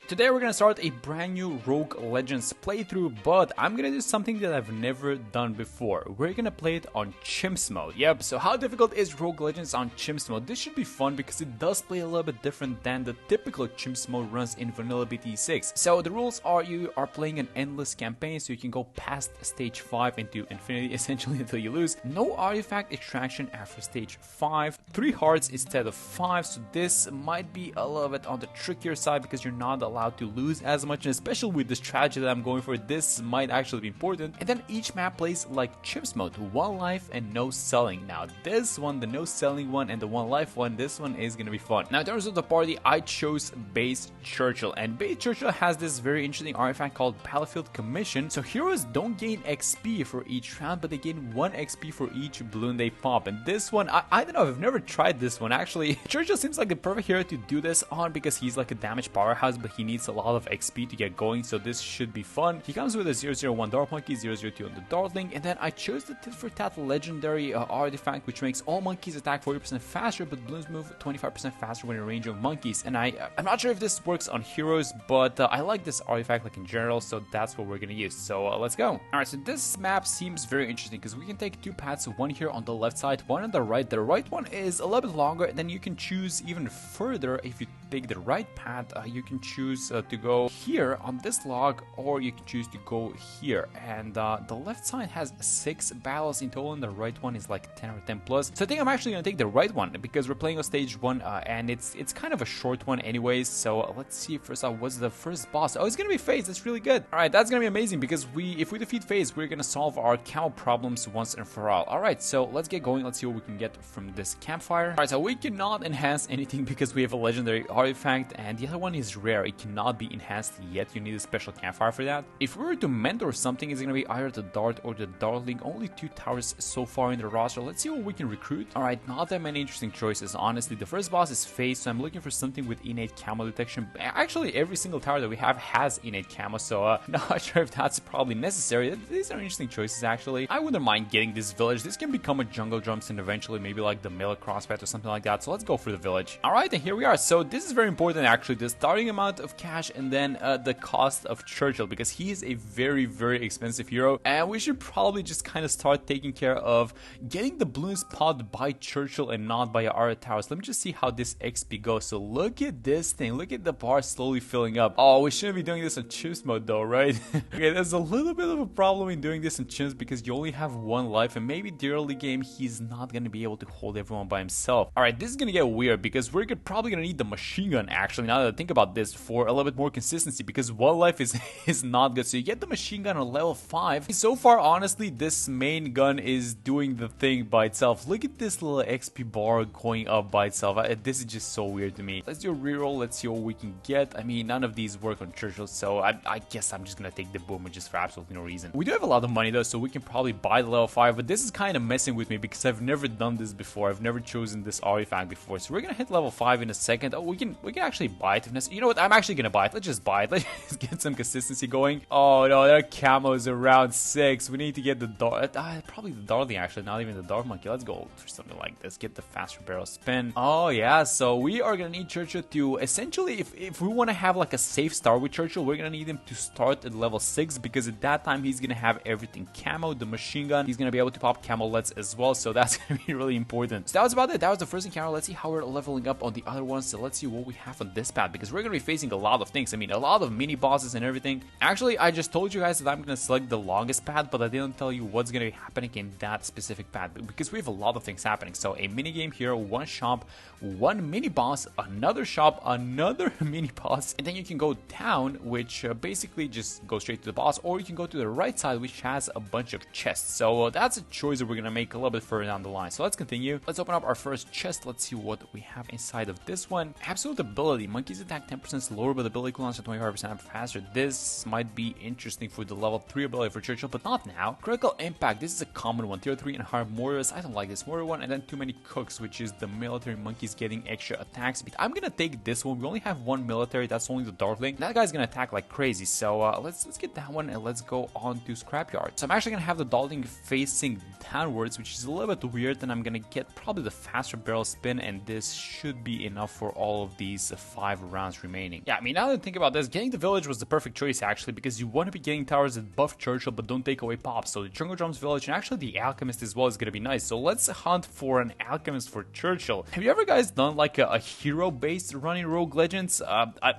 Today we're gonna start a brand new Rogue Legends playthrough, but I'm gonna do something that I've never done before. We're gonna play it on Chimps mode. Yep, so how difficult is Rogue Legends on Chimps mode? This should be fun because it does play a little bit different than the typical Chimps mode runs in Vanilla BT6. So the rules are you are playing an endless campaign, so you can go past stage 5 into infinity essentially until you lose. No artifact extraction after stage 5. 3 hearts instead of 5, so this might be a little bit on the trickier side because you're not allowed to lose as much, and especially with the strategy that I'm going for, this might actually be important. And then each map plays like Chimps mode, 1 life and no selling. Now this one, the no selling one and the 1 life one, this one is gonna be fun. Now in terms of the party, I chose base Churchill, and base Churchill has this very interesting artifact called Battlefield Commission. So heroes don't gain XP for each round, but they gain 1 XP for each balloon they pop. And this one, I don't know, I've never tried this one actually. Churchill seems like the perfect hero to do this on because he's like a damage powerhouse, but he needs a lot of XP to get going, so this should be fun. He comes with a 001 Dart Monkey, 002 on the Dartling, and then I chose the Tit for Tat legendary artifact, which makes all monkeys attack 40% faster, but balloons move 25% faster when in range of monkeys. And I'm not sure if this works on heroes, but I like this artifact like in general, so that's what we're gonna use. So let's go. Alright, so this map seems very interesting because we can take 2 paths, one here on the left side, one on the right. The right one is a little bit longer, and then you can choose even further. If you take the right path, you can choose to go here on this log, or you can choose to go here. And the left side has 6 battles in total, and the right one is like 10 or 10 plus. So I think I'm actually gonna take the right one because we're playing on stage 1, and it's kind of a short one anyways. So let's see first off, what's the first boss? Oh, it's gonna be FaZe. That's really good. All right, that's gonna be amazing because if we defeat FaZe, we're gonna solve our camo problems once and for all. All right, so let's get going. Let's see what we can get from this campfire. All right, so we cannot enhance anything because we have a legendary artifact, and the other one is rare. It cannot be enhanced yet. You need a special campfire for that. If we were to mentor something, it's gonna be either the Dart or the Dartling. Only 2 towers so far in the roster. Let's see what we can recruit. All right, not that many interesting choices, honestly. The first boss is FaZe, so I'm looking for something with innate camo detection. Actually, every single tower that we have has innate camo, so not sure if that's probably necessary. These are interesting choices, actually. I wouldn't mind getting this village. This can become a jungle drums and eventually maybe like the melee crossbat or something like that, so let's go for the village. All right, and here we are. So this is very important, actually, the starting amount of cash and then the cost of Churchill, because he is a very, very expensive hero, and we should probably just kind of start taking care of getting the balloons popped by Churchill and not by our towers. Let me just see how this XP goes. So look at this thing. Look at the bar slowly filling up. Oh, we shouldn't be doing this on Chimps mode though, right? Okay, there's a little bit of a problem in doing this in Chimps because you only have 1 life, and maybe the early game he's not going to be able to hold everyone by himself. All right, this is going to get weird because we're probably going to need the machine gun, actually, now that I think about this, for a little bit more consistency, because 1 life is not good. So you get the machine gun on level 5. So far, honestly, this main gun is doing the thing by itself. Look at this little XP bar going up by itself. This is just so weird to me. Let's do a reroll. Let's see what we can get. I mean, none of these work on Churchill, so I guess I'm just gonna take the boomer just for absolutely no reason. We do have a lot of money though, so we can probably buy the level 5, but this is kind of messing with me because I've never done this before. I've never chosen this artifact before, so we're gonna hit level 5 in a second. Oh, we can actually buy it if necessary. You know what? I'm actually gonna buy it. Let's just buy it. Let's just get some consistency going. Oh no, their camo is around 6. We need to get the Dart. Probably the Dartling, actually, not even the Dart Monkey. Let's go for something like this. Get the faster barrel spin. Oh yeah, so we are gonna need Churchill to essentially, if we want to have like a safe start with Churchill, we're gonna need him to start at level 6 because at that time he's gonna have everything camo, the machine gun. He's gonna be able to pop camo-lets as well, so that's gonna be really important. So that was about it. That was the first encounter. Let's see how we're leveling up on the other ones. So let's see what we have on this path because we're gonna be facing a lot of things. I mean, a lot of mini bosses and everything. Actually, I just told you guys that I'm gonna select the longest path, but I didn't tell you what's gonna be happening in that specific path because we have a lot of things happening. So a mini game here, 1 shop, 1 mini boss, another shop, another mini boss, and then you can go down, which basically just go straight to the boss, or you can go to the right side, which has a bunch of chests. So that's a choice that we're gonna make a little bit further down the line. So let's continue. Let's open up our first chest. Let's see what we have inside of this one. Absolute ability. Monkeys attack 10% slower, but ability cooldowns are 25% faster. This might be interesting for the level 3 ability for Churchill, but not now. Critical impact. This is a common one. Tier 3 and higher mortars. I don't like this mortar one. And then too many cooks, which is the military monkeys getting extra attack speed. I'm gonna take this one. We only have 1 military. That's only the Dartling. That guy's gonna attack like crazy. So let's get that one and let's go on to Scrapyard. So I'm actually gonna have the Dartling facing downwards, which is a little bit weird. Then I'm gonna get probably the faster barrel spin, and this should be enough for all of these 5 rounds remaining. Yeah, I mean, now that I think about this, getting the village was the perfect choice actually, because you want to be getting towers that buff Churchill but don't take away pops. So the Jungle Drums village and actually the Alchemist as well is gonna be nice. So let's hunt for an Alchemist for Churchill. Have you ever guys done like a hero-based running Rogue Legends?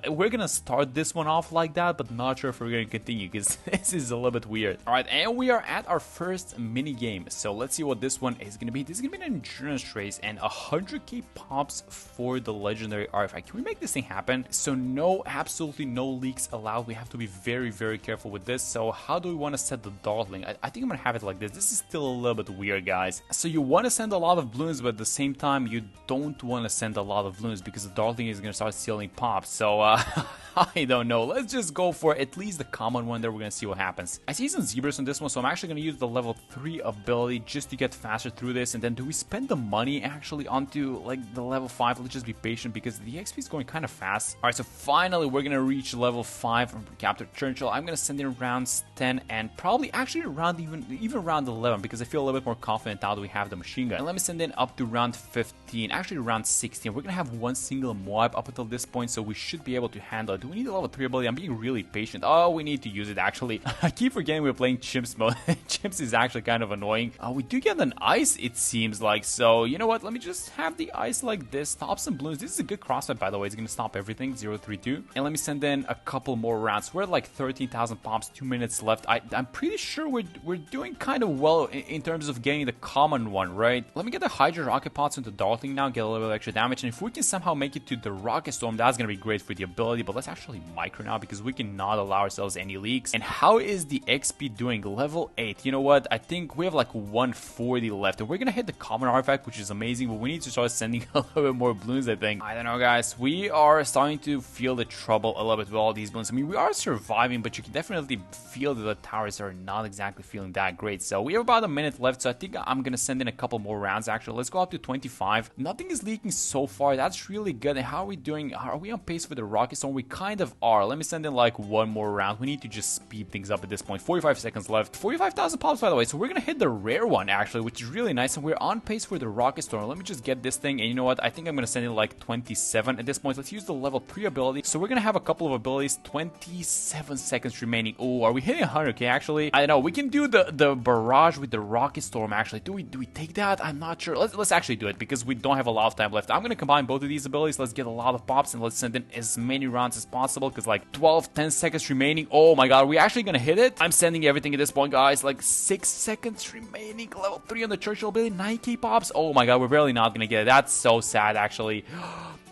We're gonna start this one off like that, but not sure if we're gonna continue because this is a little bit weird. All right, and we are at our first mini game. So let's see what this one is gonna be. This is gonna be an endurance race and 100k pops for the legendary artifact. Can we make this thing happen? So no, absolutely no leaks allowed. We have to be very, very careful with this. So how do we want to set the dartling? I think I'm gonna have it like this. This is still a little bit weird, guys. So you want to send a lot of balloons, but at the same time you don't want to send a lot of balloons because the dartling is gonna start stealing pops. So I don't know. Let's just go for at least the common one there. We're gonna see what happens. I see some zebras on this one, so I'm actually gonna use the level 3 ability just to get faster through this. And then do we spend the money actually onto like the level 5? Let's just be patient because the XP is going kind of fast. All right, so finally we're gonna reach level 5 from Captain Churchill. I'm gonna send in rounds 10 and probably actually around even round 11 because I feel a little bit more confident now that we have the machine gun. And let me send in up to round 15, actually round 16. We're gonna have one single Moab up until this point, so we should be able to handle it. Do we need a level 3 ability? I'm being really patient. Oh, we need to use it actually. I keep forgetting we're playing Chimps mode. Chimps is actually kind of annoying. We do get an ice, it seems like. So you know what? Let me just have the ice like this. Stop some balloons. This is a good crossfight, by the way. It's gonna stop everything. 032. And let me send in a couple more rounds. We're at like 13,000 pops. 2 minutes left. I'm pretty sure we're doing kind of well in terms of getting the common one, right? Let me get the Hydra rocket pots into Dartling now. Get a little bit of extra damage. And if we can somehow make it to the Rocket Storm, that's gonna be great for the ability. But let's actually micro now because we cannot allow ourselves any leaks. And how is the XP doing? Level 8. You know what? I think we have like 140 left. And we're gonna hit the common artifact, which is amazing. But we need to start sending a little bit more balloons, I think. I don't know, guys. We are starting to feel the trouble a little bit with all these balloons. I mean, we are surviving, but you can definitely feel that the towers are not exactly feeling that great. So we have about a minute left. So I think I'm gonna send in a couple more rounds. Actually, let's go up to 25. Nothing is leaking so far. That's really good. And how are we doing? Are we on pace for the Rocket Storm? We kind of are. Let me send in like one more round. We need to just speed things up at this point. 45 seconds left. 45,000 pops, by the way. So we're gonna hit the rare one actually, which is really nice. And we're on pace for the Rocket Storm. Let me just get this thing. And you know what? I think I'm gonna send in like 27 at this point. Let's use the level 3 ability. So we're gonna have a couple of abilities. 27 seconds remaining. Oh, are we hitting 100k actually? I don't know. We can do the barrage with the Rocket Storm actually. Do we take that? I'm not sure. Let's actually do it because we don't have a lot of time left. I'm gonna combine both of these abilities. Let's get a lot of pops and let's send in as many rounds as possible because like 10 seconds remaining. Oh my god, are we actually gonna hit it? I'm sending everything at this point, guys. Like 6 seconds remaining. Level 3 on the Churchill ability. 9k pops. Oh my god, we're barely not gonna get it. That's so sad actually.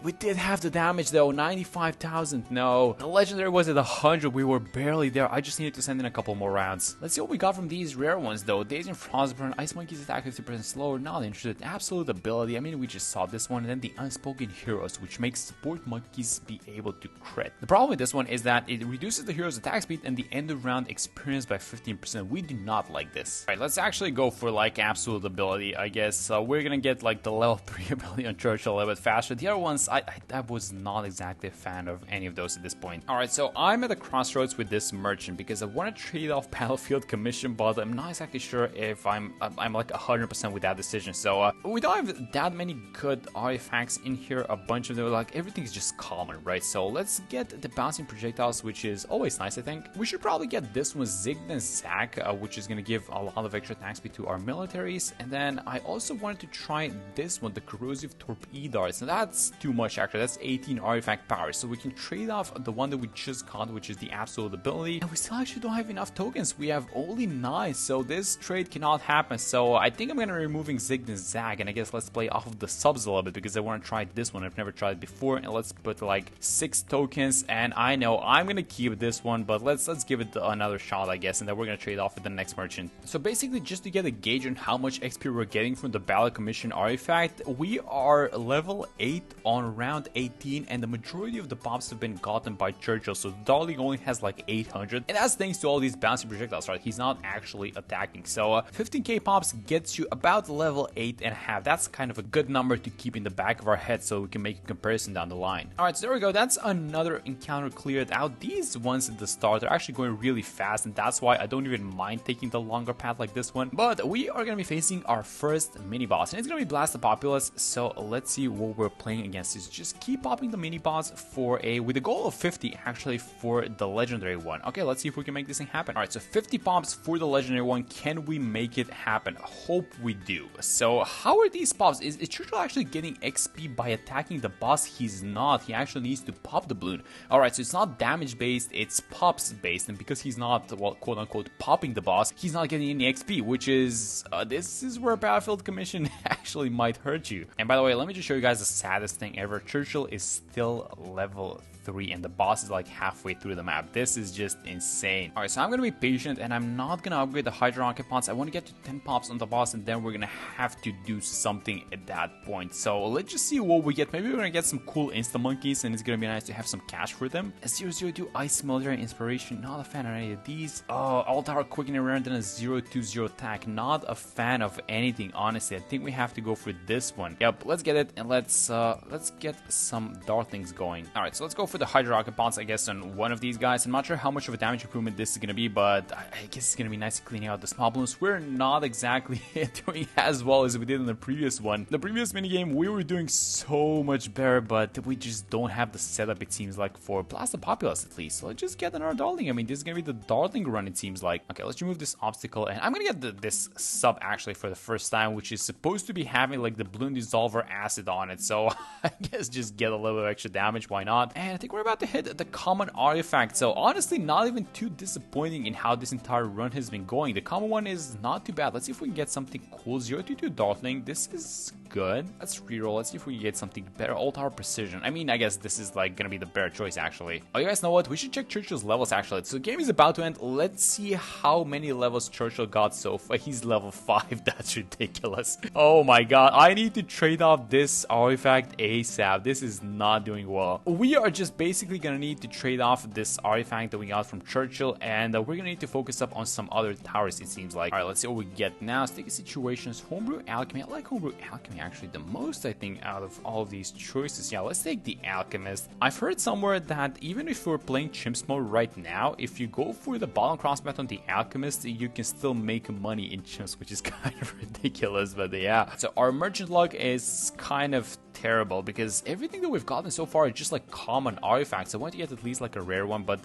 We did have the damage though, 95,000. No, the legendary was at 100. We were barely there. I just needed to send in a couple more rounds. Let's see what we got from these rare ones though. Days in Frostburn, Ice Monkey's attack 50% slower. Not interested. Absolute ability. I mean, we just saw this one, and then the Unspoken Heroes, which makes support monkeys be able to crit. The problem with this one is that it reduces the hero's attack speed and the end of round experience by 15%. We do not like this. All right, let's actually go for like absolute ability, I guess. We're gonna get like the level 3 ability on Churchill a little bit faster. The other ones, I was not exactly a fan of any of those at this point. Alright, so I'm at a crossroads with this merchant because I want to trade off battlefield commission, but I'm not exactly sure if I'm like 100% with that decision. So we don't have that many good artifacts in here. A bunch of them, like everything's just common, right? So let's get the bouncing projectiles, which is always nice, I think. We should probably get this one, Zign and Zack, which is going to give a lot of extra attack speed to our militaries. And then I also wanted to try this one, the corrosive torpedoes. Now that's too much actually. That's 18 artifact power, so we can trade off the one that we just got, which is the absolute ability, and we still actually don't have enough tokens. We have only 9, so this trade cannot happen. So I think I'm gonna removing Zign and Zag, and I guess let's play off of the subs a little bit because I want to try this one. I've never tried it before, and let's put like 6 tokens. And I know I'm gonna keep this one, but let's give it another shot, I guess, and then we're gonna trade off with the next merchant. So basically, just to get a gauge on how much XP we're getting from the Battle Commission artifact, we are level 8 on round 18, and the majority of the pops have been gotten by Churchill, so Darling only has like 800, and that's thanks to all these bouncing projectiles, right? He's not actually attacking. So 15k pops gets you about level 8.5. That's kind of a good number to keep in the back of our head so we can make a comparison down the line. Alright, so there we go. That's another encounter cleared out. These ones at the start are actually going really fast, and that's why I don't even mind taking the longer path like this one. But we are going to be facing our first mini boss, and it's going to be Blast the Populace. So let's see what we're playing against choices. Just keep popping the mini boss for with a goal of 50 actually for the legendary one. Okay, let's see if we can make this thing happen. All right, so 50 pops for the legendary one. Can we make it happen? Hope we do. So how are these pops? Is Churchill actually getting XP by attacking the boss? He's not. He actually needs to pop the balloon. All right, so it's not damage based, it's pops based, and because he's not, well, quote unquote popping the boss, he's not getting any XP, which is this is where Battlefield Commission actually might hurt you. And by the way, let me just show you guys the saddest thing ever. Churchill is still level 3 and the boss is like halfway through the map. This is just insane. All right, so I'm gonna be patient and I'm not gonna upgrade the Hydro Rocket Pods. I want to get to 10 pops on the boss and then we're gonna have to do something at that point. So let's just see what we get. Maybe we're gonna get some cool insta monkeys and it's gonna be nice to have some cash for them. A 002 Ice Military Inspiration, not a fan of any of these. All Tower Quickening Rare and then a 020 attack, not a fan of anything, honestly. I think we have to go for this one. Yep, let's get it and let's get some Dartlings going. All right, so let's go for the Hydro Rocket Pods, I guess, on one of these guys. I'm not sure how much of a damage improvement this is going to be, but I guess it's going to be nice cleaning out the small balloons. We're not exactly doing as well as we did in the previous one. The previous minigame, we were doing so much better, but we just don't have the setup, it seems like, for Blast the Populace at least. So let's just get another Dartling. I mean, this is going to be the Dartling run, it seems like. Okay, let's remove this obstacle, and I'm going to get this sub, actually, for the first time, which is supposed to be having, like, the Bloon Dissolver acid on it. So I guess just get a little bit of extra damage, why not? And I think we're about to hit the common artifact. So honestly, not even too disappointing in how this entire run has been going. The common one is not too bad. Let's see if we can get something cool. 022 Dartling. This is good. Let's reroll. Let's see if we can get something better. All Tower Precision. I mean, I guess this is like gonna be the better choice actually. Oh, you guys know what? We should check Churchill's levels actually. So the game is about to end. Let's see how many levels Churchill got so far. He's level 5. That's ridiculous. Oh my god. I need to trade off this artifact ASAP. This is not doing well. We are just basically gonna need to trade off this artifact that we got from Churchill, and we're gonna need to focus up on some other towers, it seems like. All right, let's see what we get now. Sticky Situations, Homebrew Alchemy. I like Homebrew Alchemy actually the most, I think, out of all of these choices. Yeah, let's take the Alchemist. I've heard somewhere that even if we're playing Chimps mode right now, if you go for the bottom crossbow on the Alchemist, you can still make money in Chimps, which is kind of ridiculous, but yeah. So our merchant luck is kind of terrible because everything that we've gotten so far is just like common artifacts. I want to get at least like a rare one, but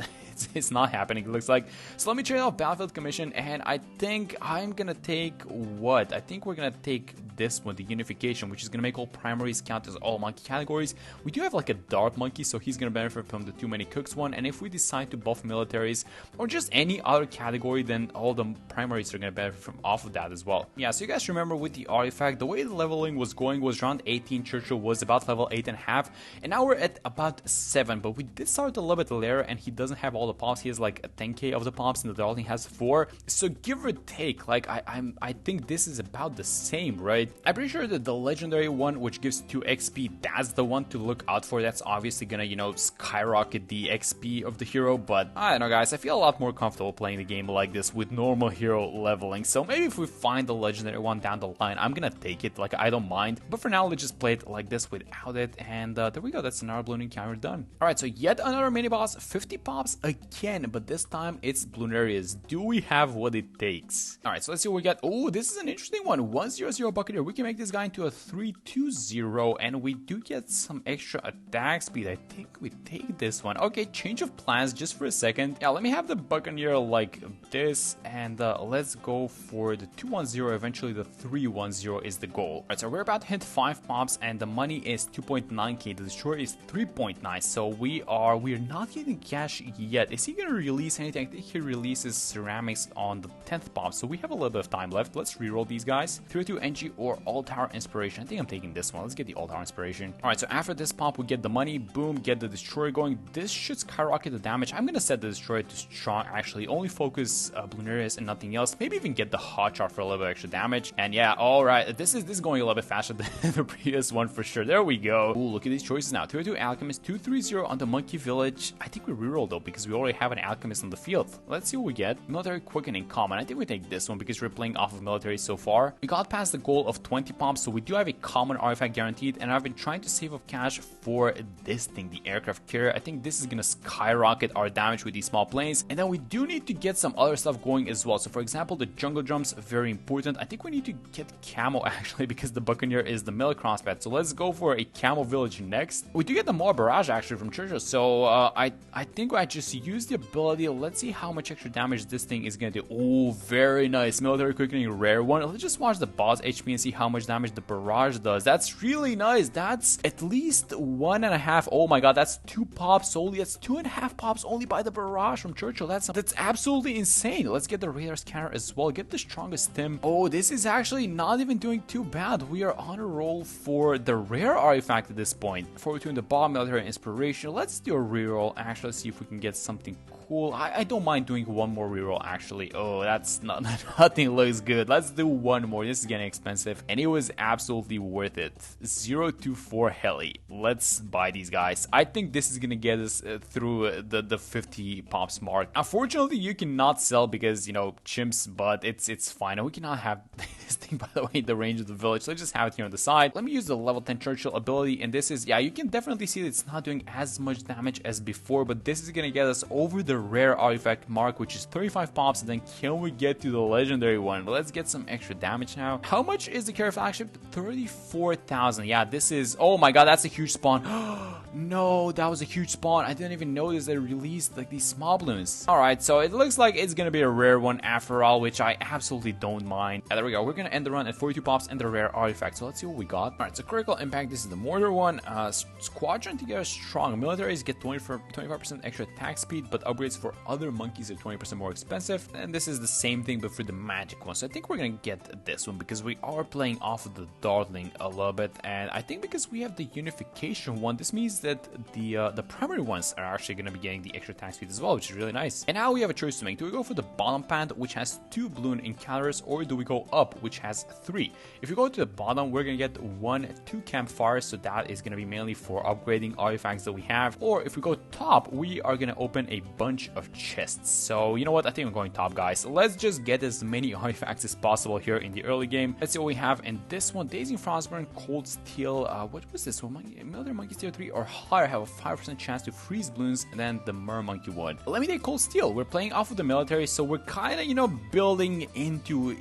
it's not happening, it looks like. So let me trade off Battlefield Commission, and I think I'm gonna take what? I think we're gonna take this one, the Unification, which is gonna make all primaries count as all monkey categories. We do have like a Dark Monkey, so he's gonna benefit from the Too Many Cooks one, and if we decide to buff militaries or just any other category, then all the primaries are gonna benefit from off of that as well. Yeah, so you guys remember with the artifact, the way the leveling was going was around 18. Churchill was about level 8.5, and now we're at about 7, but we did start a little bit later, and he doesn't have all the pops. He has like a 10k of the pops, and the Darling has 4, so give or take, like I think this is about the same, right? I'm pretty sure that the legendary one, which gives 2 XP, that's the one to look out for. That's obviously gonna, you know, skyrocket the XP of the hero, but I don't know, guys, I feel a lot more comfortable playing the game like this with normal hero leveling. So maybe if we find the legendary one down the line, I'm gonna take it, like I don't mind, but for now let's just play it like this without it, and there we go. That's another balloon encounter done. All right, so yet another mini boss, 50 pops again, but this time it's Bloonarius. Do we have what it takes? All right, so let's see what we get. Oh, this is an interesting one. 100 Buccaneer. We can make this guy into a 320, and we do get some extra attack speed. I think we take this one. Okay, change of plans just for a second. Yeah, let me have the Buccaneer like this, and let's go for the 210. Eventually the 310 is the goal. All right, so we're about to hit 5 pops, and the money is 2.9k. The destroyer is 3.9, so we're not getting cash yet. Is he gonna release anything? I think he releases ceramics on the 10th pop, so we have a little bit of time left. Let's reroll these guys. 32 NG or All Tower Inspiration. I think I'm taking this one. Let's get the All Tower Inspiration. All right, so after this pop, we get the money. Boom, get the destroyer going. This should skyrocket the damage. I'm gonna set the destroyer to strong, actually. Only focus Bloonarius and nothing else. Maybe even get the Hotshot for a little bit extra damage. And yeah, all right, this is going a little bit faster than the previous one for sure. There we go. Ooh, look at these choices now. 202 Alchemist, 230 on the Monkey Village. I think we reroll though because we already have an Alchemist on the field. Let's see what we get. Military Quickening common. I think we take this one because we're playing off of military so far. We got past the goal of 20 pops, so we do have a common artifact guaranteed, and I've been trying to save up cash for this thing, the aircraft carrier. I think this is gonna skyrocket our damage with these small planes, and then we do need to get some other stuff going as well. So for example, the jungle drums, very important. I think we need to get camo actually because the Buccaneer is the mill crossbat. So let's go for a Camel Village next. We do get the Maw Barrage actually from Churchill, so I think I just use the ability. Let's see how much extra damage this thing is gonna do. Oh, very nice. Military Quickening, rare one. Let's just watch the boss HP and see how much damage the barrage does. That's really nice. That's at least 1.5. Oh my god, that's 2 pops only. That's 2.5 pops only by the barrage from Churchill. That's absolutely insane. Let's get the radar scanner as well. Get the strongest Tim. Oh, this is actually not even doing too bad. We are on a roll for the rare artifact at this point. 42 in the bottom, military inspiration. Let's do a reroll. Actually, let's see if we can get something cool. I don't mind doing one more reroll actually. Oh, that's not nothing looks good. Let's do one more. This is getting expensive and it was absolutely worth it. 024 heli. Let's buy these guys. I think this is gonna get us through the 50 pops mark. Unfortunately, you cannot sell because, you know, chimps, but it's fine. And we cannot have this thing, by the way, in the range of the village. So let's just have it here on the side. Let me use the level 10 Churchill ability, and this is, yeah, you can definitely see that it's not doing as much damage as before, but this is gonna get us over the rare artifact mark, which is 35 pops. And then can we get to the legendary one? Let's get some extra damage now. How much is the carry flagship? 34,000. Yeah, this is, oh my god, that's a huge spawn. No, that was a huge spawn. I didn't even notice they released like these small balloons. All right, so it looks like it's gonna be a rare one after all, which I absolutely don't mind. Yeah, there we go. We're gonna end the run at 42 pops and the rare artifact. So let's see what we got. All right, so critical impact. This is the mortar one. Squadron together strong. Militaries get 25% extra attack speed, but upgrades for other monkeys are 20% more expensive. And this is the same thing, but for the magic one. So I think we're gonna get this one because we are playing off of the Dartling a little bit, and I think because we have the unification one, this means that the primary ones are actually going to be getting the extra attack speed as well, which is really nice. And now we have a choice to make. Do we go for the bottom pant, which has 2 balloon encounters, or do we go up, which has 3? If we go to the bottom, we're going to get 2 campfires, so that is going to be mainly for upgrading artifacts that we have. Or if we go top, we are going to open a bunch of chests. So you know what, I think I'm going top, guys. Let's just get as many artifacts as possible here in the early game. Let's see what we have in this one. Dazing Frostburn, Cold Steel, what was this one? Military Monkey Tier 3 or higher have a 5% chance to freeze balloons than the Mer Monkey would. Let me take Cold Steel. We're playing off of the military, so we're kind of, you know, building into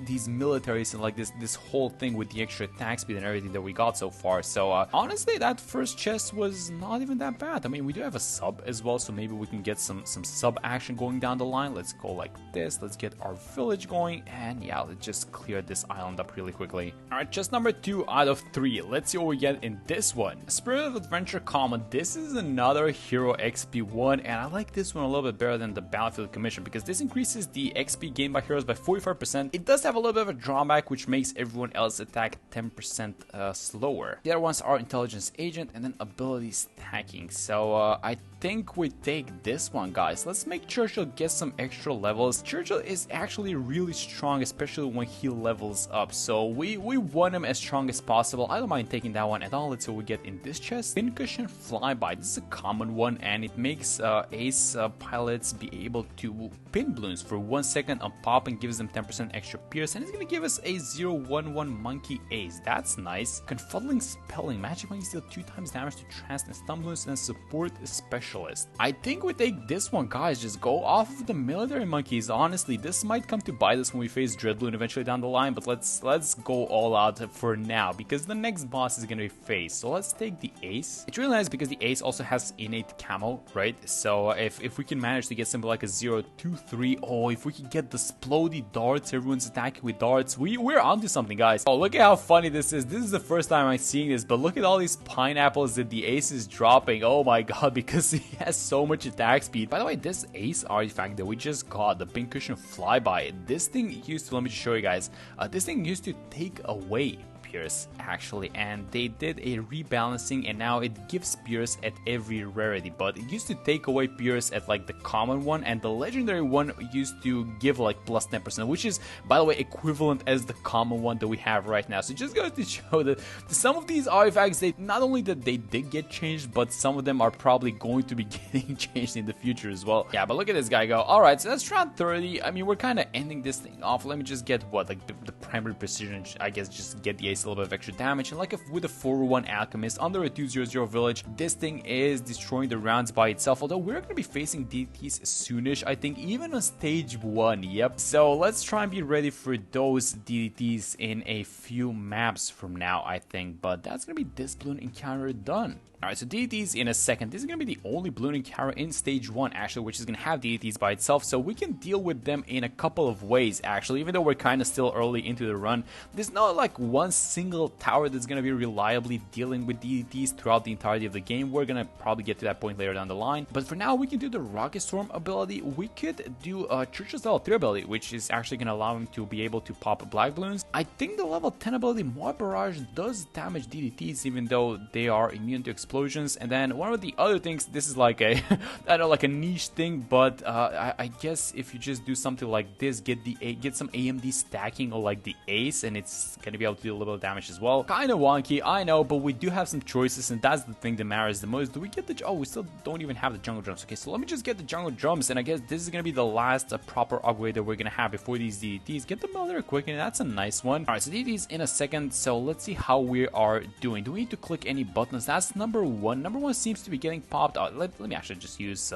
these militaries and like this whole thing with the extra attack speed and everything that we got so far. So honestly, that first chest was not even that bad. I mean, we do have a sub as well, so maybe we can get some sub action going down the line. Let's go like this. Let's get our village going, and yeah, let's just clear this island up really quickly. All right, chest number 2 out of 3. Let's see what we get in this one. Spirit of Adventure Common. This is another hero XP one, and I like this one a little bit better than the Battlefield Commission because this increases the XP gained by heroes by 45%. It does have a little bit of a drawback, which makes everyone else attack 10% slower. The other ones are Intelligence Agent and then ability stacking. So I think we take this one, guys. Let's make Churchill get some extra levels. Churchill is actually really strong, especially when he levels up. So we want him as strong as possible. I don't mind taking that one at all. Let's see what we get in this chest. Pincushion Flyby. This is a common one, and it makes ace pilots be able to pin balloons for 1 second on pop and gives them 10% extra pierce, and it's gonna give us a 011 monkey ace. That's nice. Confuddling Spelling. Magic monkeys deal 2 times damage to trance and stun balloons and support specialist. I think we take this one, guys. Just go off of the military monkeys. Honestly, this might come to bite us when we face Dread Balloon eventually down the line, but let's go all out for now because the next boss is gonna be faced. So let's take the ace. It's really nice because the ace also has innate camo, right? So if we can manage to get something like a 023, oh, if we can get the splody darts, everyone's attacking with darts, we're onto something, guys. Oh, look at how funny this is. This is the first time I'm seeing this, but look at all these pineapples that the ace is dropping. Oh my god, because he has so much attack speed. By the way, this ace artifact that we just got, the Pincushion Flyby, this thing used to, let me just show you guys, this thing used to take away Pierce actually, and they did a rebalancing and now it gives Pierce at every rarity, but it used to take away Pierce at like the common one, and the legendary one used to give like plus 10%, which is, by the way, equivalent as the common one that we have right now. So it just goes to show that some of these artifacts, they not only that they did get changed, but some of them are probably going to be getting changed in the future as well. Yeah, but look at this guy go. All right, so that's round 30. I mean, we're kind of ending this thing off. Let me just get what, like the primary precision, I guess, just get the ace face a little bit of extra damage. And like with a 4-1 Alchemist under a 2/0/0 village, this thing is destroying the rounds by itself. Although we're going to be facing DDTs soonish, I think, even on stage 1. Yep. So let's try and be ready for those DDTs in a few maps from now, I think. But that's going to be this Bloon encounter done. Alright, so DDTs in a second. This is going to be the only Bloon encounter in stage 1, actually, which is going to have DDTs by itself, so we can deal with them in a couple of ways, actually, even though we're kind of still early into the run. There's not like one single tower that's going to be reliably dealing with DDTs throughout the entirety of the game. We're going to probably get to that point later down the line, but for now, we can do the Rocket Storm ability. We could do Churchill's level 3 ability, which is actually going to allow him to be able to pop Black Bloons. I think the level 10 ability, Moab Barrage, does damage DDTs, even though they are immune to explosions. And then one of the other things, this is like a I don't know, like a niche thing, but I guess if you just do something like this, get some AMD stacking or like the ace, and it's gonna be able to do a little bit of damage as well. Kind of wonky, I know, but we do have some choices, and that's the thing that matters the most. Do we get the we still don't even have the jungle drums. Okay, so let me just get the jungle drums, and I guess this is gonna be the last proper upgrade that we're gonna have before these DDTs. Get the military quick, and that's a nice one. All right, so DDTs in a second, so let's see how we are doing. Do we need to click any buttons? That's number 1. Number 1 seems to be getting popped out. Let me actually just use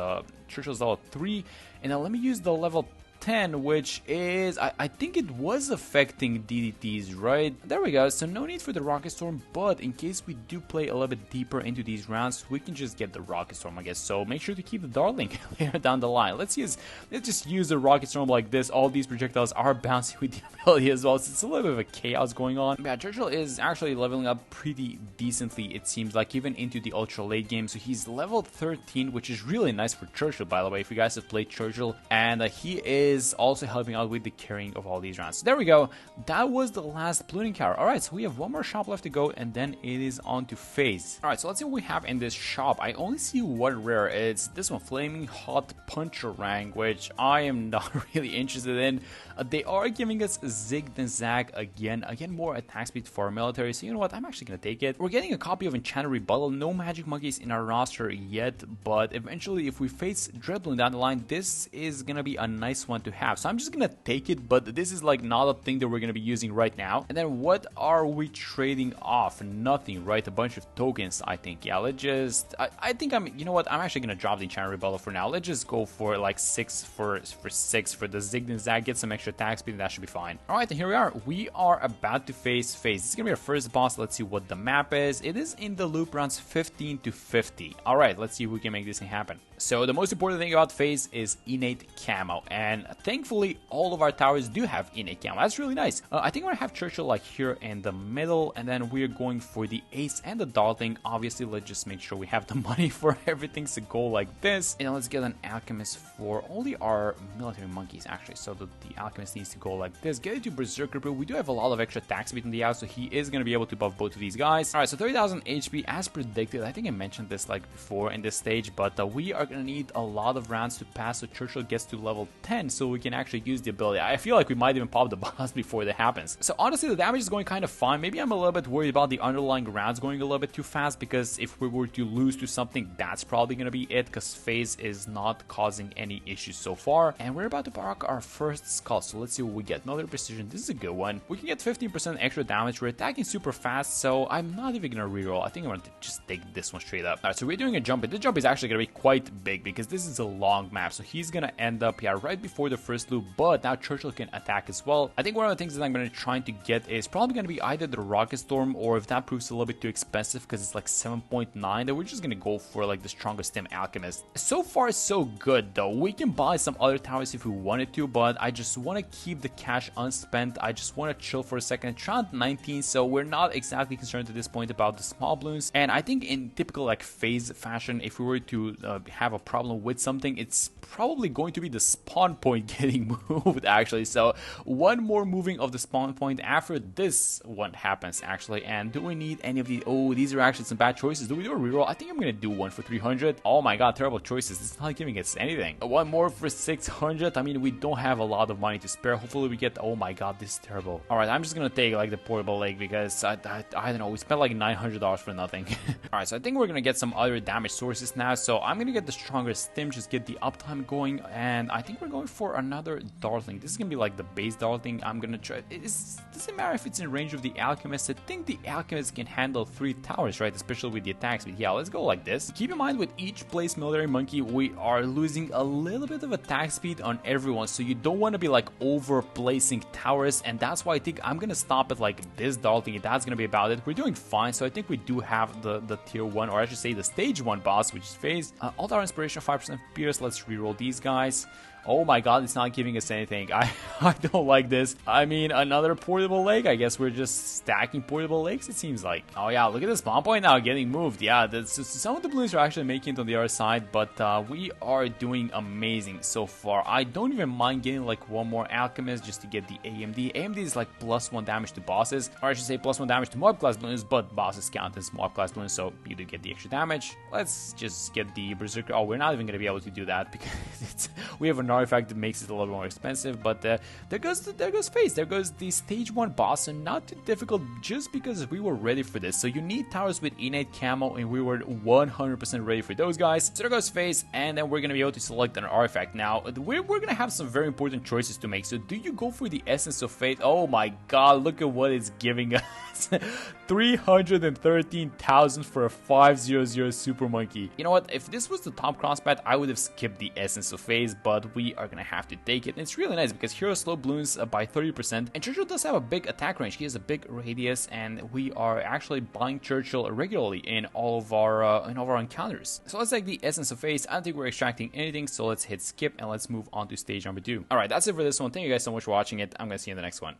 Churchill's level 3, and then let me use the level 10, which is, I think it was affecting DDTs, right? There we go. So no need for the Rocket Storm, but in case we do play a little bit deeper into these rounds, we can just get the Rocket Storm, I guess. So make sure to keep the Darling later down the line. Let's just use the Rocket Storm like this. All these projectiles are bouncing with the ability as well, so it's a little bit of a chaos going on. But yeah, Churchill is actually leveling up pretty decently, it seems like, even into the ultra late game. So he's level 13, which is really nice for Churchill, by the way, if you guys have played Churchill. And he is also helping out with the carrying of all these rounds. So there we go. That was the last Bloon encounter. Alright, so we have one more shop left to go, and then it is on to FaZe. Alright, so let's see what we have in this shop. I only see one rare. It's this one, Flaming Hot Puncherang, which I am not really interested in. They are giving us Zig and Zag again more attack speed for our military, so you know what, I'm actually gonna take it. We're getting a copy of Enchanted Rebuttal. No magic monkeys in our roster yet, but eventually if we face Dreadbloon down the line, this is gonna be a nice one to have. So I'm just gonna take it, but this is like not a thing that we're gonna be using right now. And then what are we trading off? Nothing, right? A bunch of tokens, I think. Yeah, let's just, I think you know what, I'm actually gonna drop the Enchanted Rebuttal for now. Let's just go for like 6 for 6 for the Zig and Zag, get some extra attack speed, and that should be fine. Alright, and here we are. We are about to face FaZe. This is gonna be our first boss. Let's see what the map is. It is in the loop rounds 15 to 50. Alright, let's see if we can make this thing happen. So the most important thing about FaZe is innate camo, and thankfully all of our towers do have innate camo. That's really nice. I think we're gonna have Churchill like here in the middle, and then we're going for the Ace and the Darling. Obviously, let's just make sure we have the money for everything to go like this. And let's get an Alchemist for only our military monkeys, actually. So the Alchemist needs to go like this. Get it to Berserker, but we do have a lot of extra attack speed in the out, so he is gonna be able to buff both of these guys. Alright, so 30,000 HP as predicted. I think I mentioned this like before in this stage, but we are gonna need a lot of rounds to pass so Churchill gets to level 10 so we can actually use the ability. I feel like we might even pop the boss before that happens. So honestly, the damage is going kind of fine. Maybe I'm a little bit worried about the underlying rounds going a little bit too fast, because if we were to lose to something, that's probably gonna be it, because FaZe is not causing any issues so far. And we're about to proc our first skull, so let's see what we get. Military Precision, this is a good one. We can get 15% extra damage. We're attacking super fast, so I'm not even gonna reroll. I think I'm gonna just take this one straight up. Alright, so we're doing a jump, and this jump is actually gonna be quite big because this is a long map, so he's gonna end up right before the first loop, but now Churchill can attack as well. I think one of the things that I'm gonna try to get is probably gonna be either the Rocket Storm, or if that proves a little bit too expensive because it's like 7.9, then we're just gonna go for like the strongest Stem Alchemist. So far so good though. We can buy some other towers if we wanted to, but I just want to keep the cash unspent. I just want to chill for a second. It's round 19, so we're not exactly concerned at this point about the small balloons. And I think in typical like FaZe fashion, if we were to have a problem with something, it's probably going to be the spawn point getting moved actually. So one more moving of the spawn point after this one happens actually. And do we need any of these? Oh, these are actually some bad choices. Do we do a reroll? I think I'm gonna do one for 300. Oh my god, terrible choices. It's not giving us anything. One more for 600. I mean, we don't have a lot of money to spare. Hopefully we get, oh my god, this is terrible. All right, I'm just gonna take like the portable leg because I don't know, we spent like $900 for nothing. All right, so I think we're gonna get some other damage sources now. So I'm gonna get the stronger stim, just get the uptime going, and I think we're going for for another Dartling. This is gonna be like the base Dartling. I'm gonna try. Doesn't matter if it's in range of the Alchemist. I think the Alchemist can handle 3 towers, right? Especially with the attack speed. Yeah, let's go like this. Keep in mind, with each place military monkey, we are losing a little bit of attack speed on everyone. So you don't want to be like over placing towers, and that's why I think I'm gonna stop at like this Dartling. That's gonna be about it. We're doing fine, so I think we do have the tier 1, or I should say the stage 1 boss, which is phased. All our inspiration, 5% Pierce. Let's reroll these guys. Oh my god, it's not giving us anything. I don't like this. I mean, another portable lake. I guess we're just stacking portable lakes, it seems like. Oh yeah, look at the spawn point now getting moved. Yeah, some of the balloons are actually making it on the other side, but we are doing amazing so far. I don't even mind getting like one more Alchemist just to get the AMD. AMD is like +1 damage to bosses, or I should say +1 damage to mob class balloons, but bosses count as mob class balloons, so you do get the extra damage. Let's just get the Berserker. Oh, we're not even going to be able to do that because we have an artifact that makes it a little more expensive, but there goes Face. There goes the stage 1 boss, and not too difficult just because we were ready for this. So you need towers with innate camo, and we were 100% ready for those guys. So there goes Face, and then we're gonna be able to select an artifact. Now we're gonna have some very important choices to make. So do you go for the Essence of Fate? Oh my god, look at what it's giving us. 313,000 for a 500 super monkey. You know what, if this was the top crossbat, I would have skipped the Essence of Phase, but we are gonna have to take it. And it's really nice because Hero slow Bloons by 30%, and Churchill does have a big attack range. He has a big radius, and we are actually buying Churchill regularly in all of our encounters. So let's take the Essence of Phase. I don't think we're extracting anything, so let's hit skip and let's move on to stage number 2. Alright, that's it for this one. Thank you guys so much for watching it. I'm gonna see you in the next one.